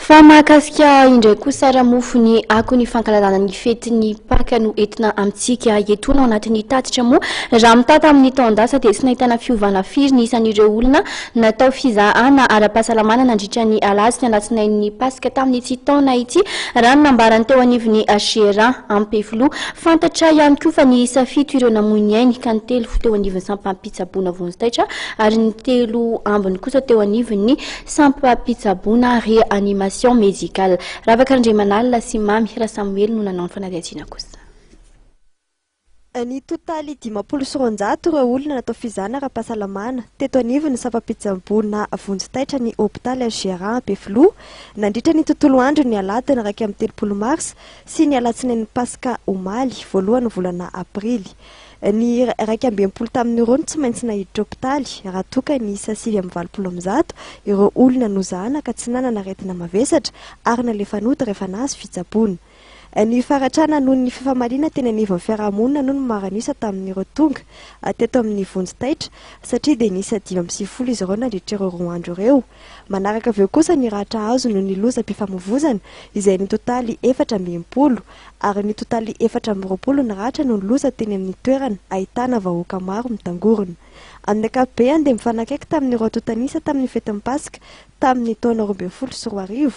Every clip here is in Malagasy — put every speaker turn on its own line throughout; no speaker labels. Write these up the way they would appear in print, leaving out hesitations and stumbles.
Fa mahakasika indray kosa ramofo ny ako ny fankalazana ny fetin'ny Paska no entina amintsika etona ao anatin'ny tatitra moa raha mitaha tamin'ny taon-dasa dia tsy nahitana fiovana firy ny isan'ireo olona natao fizahana ara-pahasalamana nandritra ny alahady ny alatsinain'ny Paska tamin'ny tsy taona ity raha nambaran'ny teo anivon'ny CHU-HJRA Ampefiloha. Fantatra ihany koa fa ny isa fito ireo namoy ainy ka ny telo teo anivon'ny sampam-pitsaboana vonjitaitra ary ny telo ambiny kosa teo anivon'ny sampam-pitsaboana reanimation médicale. Ravakarandremanalina sy mamy Raha Samuel no nanao ny fanadihadiana kosa.
Ny totaly 500 ireo olona natao fizahana ara-pahasalamana teto anivon'ny sampam-pitsaboana vonjitaitra ny hôpitaly CHU-HJRA Ampefiloha nandritra ny tontolo andro ny alahady ny 30 mars sy ny alatsinain'ny Paska omaly voalohany volana aprily. Ny 12 tamin'ny roa tsy maintsy nahiditra hôpitaly raha toka ny isa 720 ireo olona nozahana ka tsy nanana aretina mavesatra ary nalefanody rehefa nahazo fitsaboana. Ny faratrana noho ny fifamaliana teny anivon'ny fiarahamonina noho ny maranisa tamin'ireo tonga teto amin'ny vonjitaitra satria dia nisa 520 izy ireo nandritra ireo roa andro ireo. Manaraka aveo kosa ny ratra azo noho ny loza-pifamoivozana izay ny totaly 420 ary ny totaly 420 ny ratra noho ny loza teny amin'ny toerana ahitana vahoaka maro mitangorona. Amin'ny ankapobeny dia mifanakaiky tamin'ireo antotanisa tamin'ny fetin'ny Paska tamin'ny taona 2024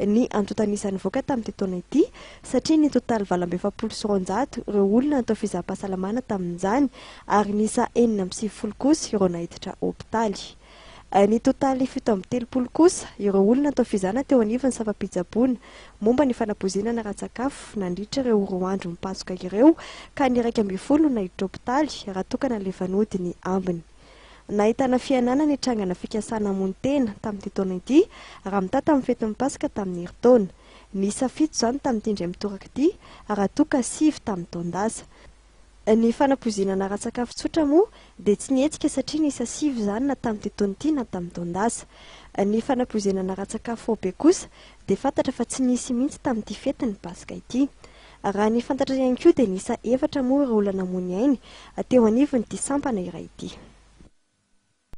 ny antotanisa nivoaka tamin'ity taona ity satria ny totaly 720 ireo olona natao fizaham-pahasalamana tamin'izany ary nisa 770 kosa ireo nahiditra hôpitaly. Ny totaly 730 kosa ireo olona natao fizahana teo anivon'ny sampam-pitsaboana momba ny fanapozinana raha-tsakafo nandritra ireo roa andro mipasoka ireo ka ny 12 nahiditra hôpitaly raha toka nalefanody ny ambiny. Nahitana fianana ny trangana fikasana amonon-tena tamin'ity taona ity raha mitaha tamin'ny fetin'ny Paska tamin'ny herintaona. Ny isa 7 izany tamin'ity indray mitoraka ity raha toka 7 tamin'ny taon-dasa. Ny fanapozinana raha-tsakafo tsotra moa dia tsy nihetsika satria ny isa 7 izany na tamin'ity taona ity na tamin'ny taon-dasa. Ny fanapozinana raha-tsakafo be kosa dia fantatra fa tsy nisy mihitsy tamin'ity fetin'ny Paska ity. Raha ny fantatra ihany koa dia nisa 4 moa ireo olona namoy ainy teo anivon'ity sampana iray ity.